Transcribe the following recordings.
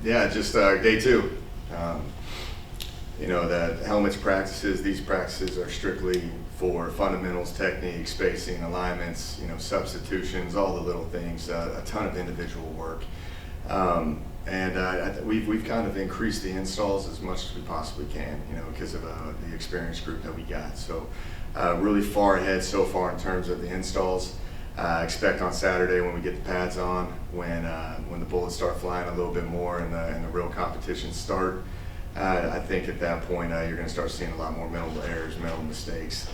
Yeah, just day two. The helmets practices, these practices are strictly for fundamentals, technique, spacing, alignments, substitutions, all the little things, a ton of individual work. We've kind of increased the installs as much as we possibly can, because of the experienced group that we got. So really far ahead so far in terms of the installs. Expect on Saturday when we get the pads on, when the bullets start flying a little bit more and the real competitions start. I think at that point you're going to start seeing a lot more mental errors, mental mistakes.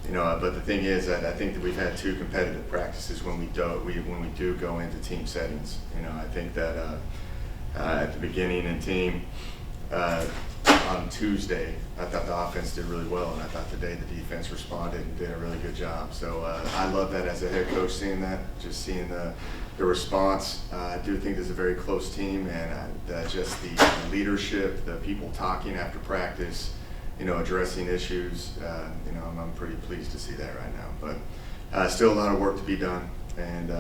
But the thing is, I think that we've had two competitive practices when we do go into team settings. I think that at the beginning in team on Tuesday, I thought the offense did really well, and I thought today the defense responded and did a really good job. So I love that as a head coach, seeing the response. I do think this is a very close team, and just the leadership, the people talking after practice, addressing issues. I'm pretty pleased to see that right now. But still a lot of work to be done, and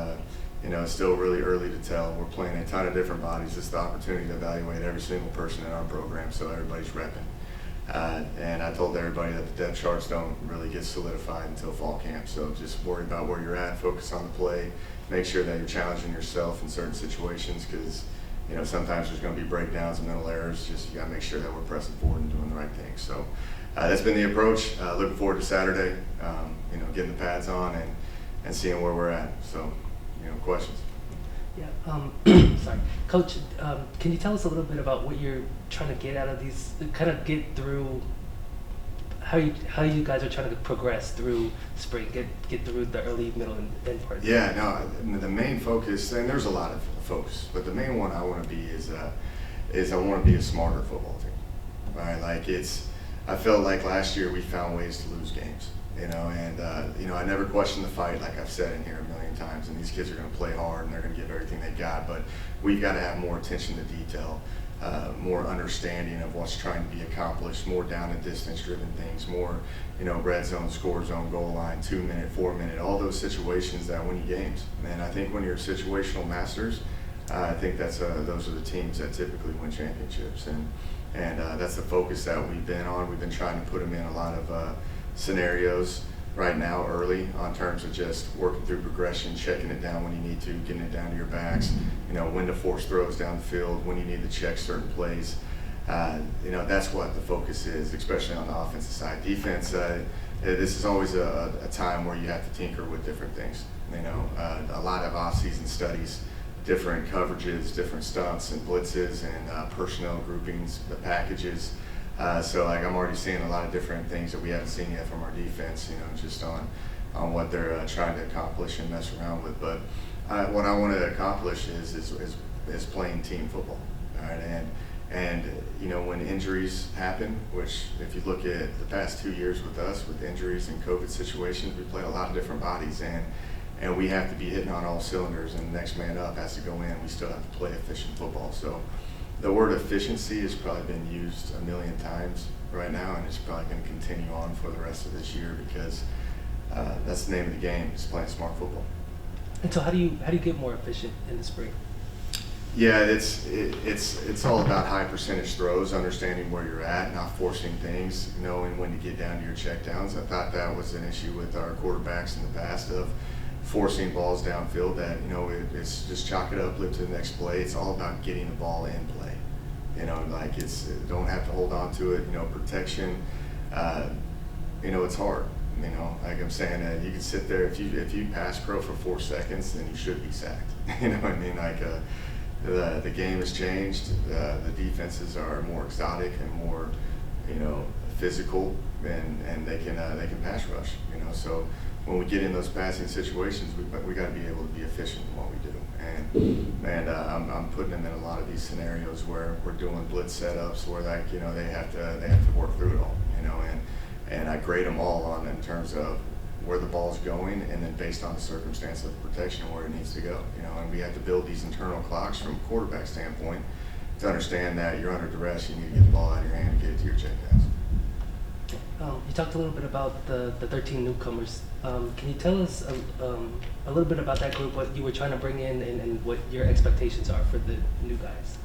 it's still really early to tell. We're playing a ton of different bodies. It's the opportunity to evaluate every single person in our program, so everybody's repping. And I told everybody that the depth charts don't really get solidified until fall camp. So just worry about where you're at, focus on the play, make sure that you're challenging yourself in certain situations, because sometimes there's going to be breakdowns and mental errors. Just you got to make sure that we're pressing forward and doing the right thing. So that's been the approach. Looking forward to Saturday. Getting the pads on and seeing where we're at. So, questions. Yeah. Sorry, Coach. Can you tell us a little bit about what you're trying to get out of these? Kind of get through how you guys are trying to progress through spring, get through the early, middle, and end part. Yeah. No. The main focus, and there's a lot of focus, but the main one I want to be is I want to be a smarter football team. Right? I felt like last year we found ways to lose games. I never questioned the fight, like I've said in here a million times, and these kids are going to play hard and they're going to give everything they got, but we've got to have more attention to detail, more understanding of what's trying to be accomplished, more down and distance driven things, more, red zone, score zone, goal line, 2 minute, 4 minute, all those situations that win you games. And I think when you're situational masters, I think those are the teams that typically win championships. And that's the focus that we've been on. We've been trying to put them in a lot of scenarios right now early on terms of just working through progression, checking it down when you need to, getting it down to your backs, when to force throws down the field, when you need to check certain plays. That's what the focus is, especially on the offensive side. Defense, this is always a time where you have to tinker with different things. A lot of off-season studies, different coverages, different stunts and blitzes and personnel groupings, the packages. So I'm already seeing a lot of different things that we haven't seen yet from our defense, just on what they're trying to accomplish and mess around with. But what I want to accomplish is playing team football. All right? And when injuries happen, which if you look at the past 2 years with us, with injuries and COVID situations, we played a lot of different bodies, and we have to be hitting on all cylinders, and the next man up has to go in. We still have to play efficient football. So the word efficiency has probably been used a million times right now, and it's probably going to continue on for the rest of this year, because that's the name of the game, is playing smart football. And so how do you get more efficient in the spring? Yeah, it's all about high percentage throws, understanding where you're at, not forcing things, knowing when to get down to your checkdowns. I thought that was an issue with our quarterbacks in the past, of forcing balls downfield, that it's just chalk it up, live to the next play. It's all about getting the ball in play. Don't have to hold on to it. Protection. It's hard. Like I'm saying, you can sit there, if you pass pro for 4 seconds, then you should be sacked. The game has changed. The defenses are more exotic and more, physical, and they can pass rush. So when we get in those passing situations, we got to be able to be efficient in what we do. And I'm putting them in a lot of these scenarios where we're doing blitz setups, where they have to work through it all. And I grade them all on in terms of where the ball's going, and then based on the circumstance of the protection, where it needs to go. And we have to build these internal clocks from a quarterback standpoint to understand that you're under duress. You need to get the ball out of your hand and get it to your checkdowns. You talked a little bit about the 13 newcomers. Can you tell us a little bit about that group, what you were trying to bring in, and what your expectations are for the new guys?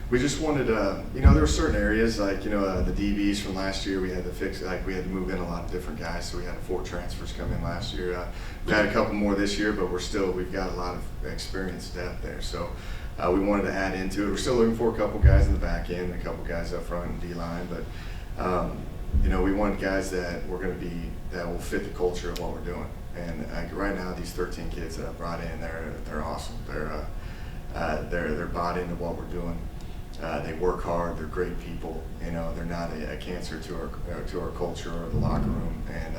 We just wanted, there were certain areas like, the DBs from last year, we had to fix, like we had to move in a lot of different guys, so we had 4 transfers come in last year. We've had a couple more this year, but we've got a lot of experienced depth there. So we wanted to add into it. We're still looking for a couple guys in the back end, a couple guys up front in D-line, but we want guys that that will fit the culture of what we're doing. And right now, these 13 kids that I brought in, they're awesome. They're bought into what we're doing. They work hard. They're great people. They're not a cancer to our culture or the locker room. And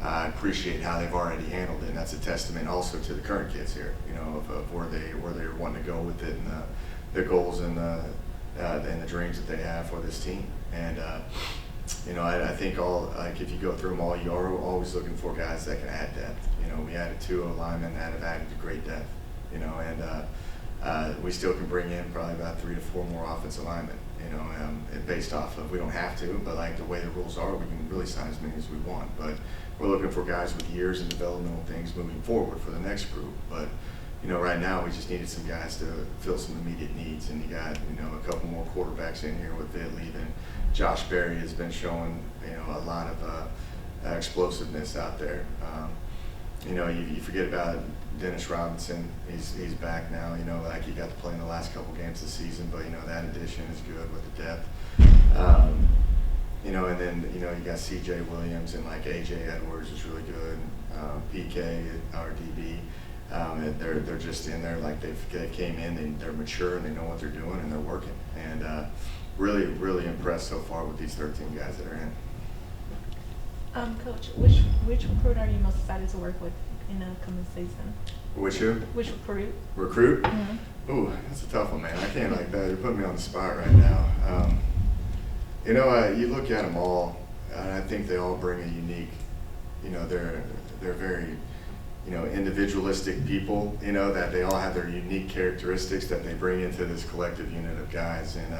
I appreciate how they've already handled it. And that's a testament also to the current kids here. Of where they're wanting to go with it, and the goals and the dreams that they have for this team. And I think if you go through them all, you are always looking for guys that can add depth. We added 2 linemen that have added great depth. We still can bring in probably about 3 to 4 more offensive linemen, based off of, we don't have to, but like the way the rules are, we can really sign as many as we want. But we're looking for guys with years and developmental things moving forward for the next group. But, right now we just needed some guys to fill some immediate needs. And you got, a couple more quarterbacks in here with Vid leaving. Josh Berry has been showing, a lot of explosiveness out there. You forget about Dennis Robinson. He's back now. He got to play in the last couple games this season, but that addition is good with the depth. And then you got C.J. Williams and like A.J. Edwards is really good. PK, our DB, they're just in there like they came in. They're mature and they know what they're doing and they're working. And really, really impressed so far with these 13 guys that are in. Coach, which recruit are you most excited to work with in the coming season? Which who? Which recruit? Recruit? Mm-hmm. Ooh, that's a tough one, man. I can't like that. You're putting me on the spot right now. You look at them all, and I think they all bring a unique, they're very, individualistic people, that they all have their unique characteristics that they bring into this collective unit of guys. And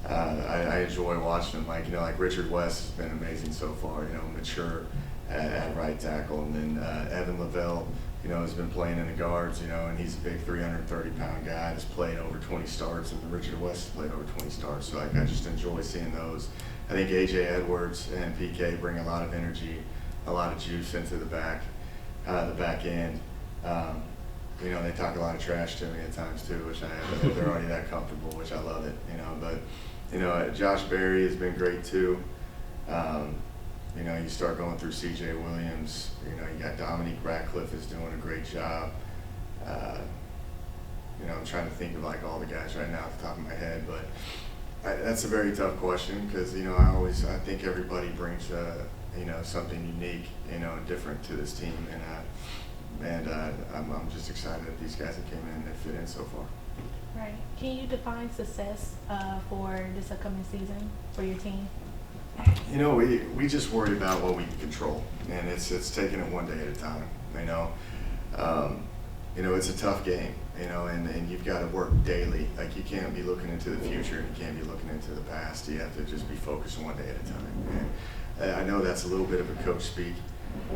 I enjoy watching them. Like Richard West has been amazing so far, mature at right tackle. And then Evan Lavelle, has been playing in the guards, and he's a big 330-pound guy that's played over 20 starts, and Richard West has played over 20 starts. So I just enjoy seeing those. I think A.J. Edwards and PK bring a lot of energy, a lot of juice into the back end. They talk a lot of trash to me at times too, which they're already that comfortable, which I love it, But, Josh Berry has been great too. You start going through C.J. Williams, you got Dominique Ratcliffe is doing a great job. I'm trying to think of like all the guys right now off the top of my head, but that's a very tough question because, I think everybody brings, something unique, different to this team. And I'm just excited that these guys that came in and fit in so far. Right. Can you define success for this upcoming season for your team? We just worry about what we can control, and it's taking it one day at a time. It's a tough game, and you've got to work daily. Like you can't be looking into the future, and you can't be looking into the past. You have to just be focused one day at a time. And I know that's a little bit of a coach speak,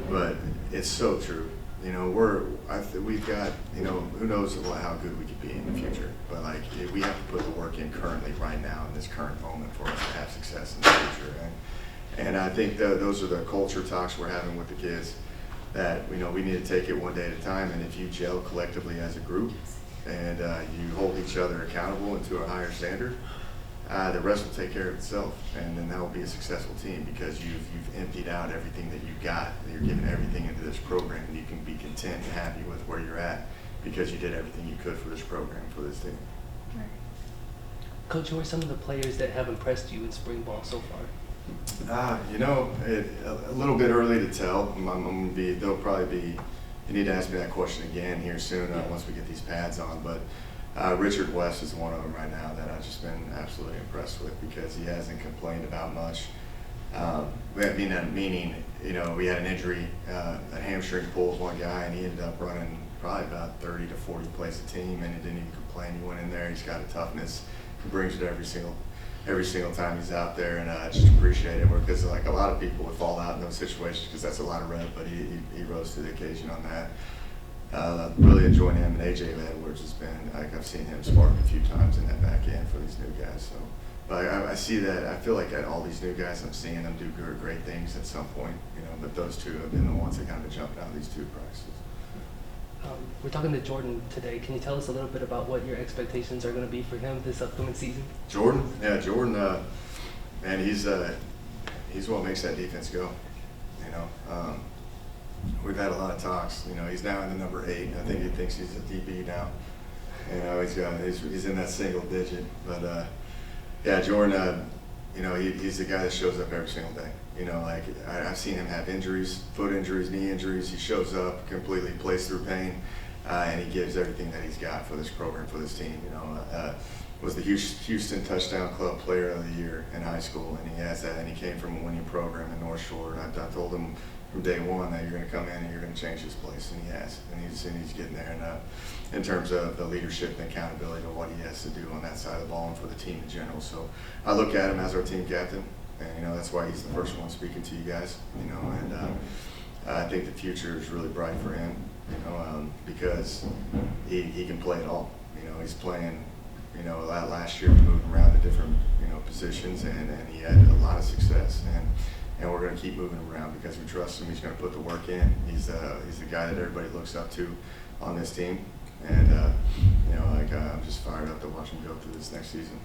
but it's so true. We've got, who knows how good we could be in the future, but we have to put the work in currently right now in this current moment for us to have success in the future. And I think those are the culture talks we're having with the kids that, we need to take it one day at a time. And if you gel collectively as a group and you hold each other accountable and to a higher standard, the rest will take care of itself, and then that will be a successful team because you've emptied out everything that you've got. You're giving everything into this program, and you can be content and happy with where you're at because you did everything you could for this program, for this team. Right. Coach, who are some of the players that have impressed you in spring ball so far? A little bit early to tell. They'll probably be. You need to ask me that question again here soon once we get these pads on, but. Richard West is one of them right now that I've just been absolutely impressed with because he hasn't complained about much. Meaning, we had an injury, a hamstring pull with one guy, and he ended up running probably about 30 to 40 plays a team, and he didn't even complain. He went in there. He's got a toughness. He brings it every single time he's out there, and I just appreciate it because a lot of people would fall out in those situations because that's a lot of rep, but he rose to the occasion on that. really enjoying him, and AJ Edwards has been, like, I've seen him spark a few times in that back end for these new guys. So, but I see that, I feel like all these new guys, I'm seeing them do great things at some point, you know, but those two have been the ones that kind of jumped out of these two practices. We're talking to Jordan today. Can you tell us a little bit about what your expectations are going to be for him this upcoming season? Jordan, man, he's what makes that defense go. You know, we've had a lot of talks. You know, he's now in the number 8. I think he thinks he's a DB now. You know, he's in that single digit. But yeah, Jordan, you know, he's the guy that shows up every single day. You know, like I've seen him have injuries, foot injuries, knee injuries. He shows up, completely plays through pain, and he gives everything that he's got for this program, for this team. You know, was the Houston Touchdown Club Player of the Year in high school, and he has that. And he came from a winning program in North Shore. And I told him from day one that you're going to come in and you're going to change this place, and he has. And he's getting there. And in terms of the leadership and accountability to what he has to do on that side of the ball and for the team in general. So I look at him as our team captain. And, you know, that's why he's the first one speaking to you guys, you know, and I think the future is really bright for him, you know, because he can play it all. You know, he's playing, you know, last year we moved around to different, you know, positions, and he had a lot of success. And we're going to keep moving him around because we trust him. He's going to put the work in. He's the guy that everybody looks up to on this team. And, you know, like, I'm just fired up to watch him go through this next season.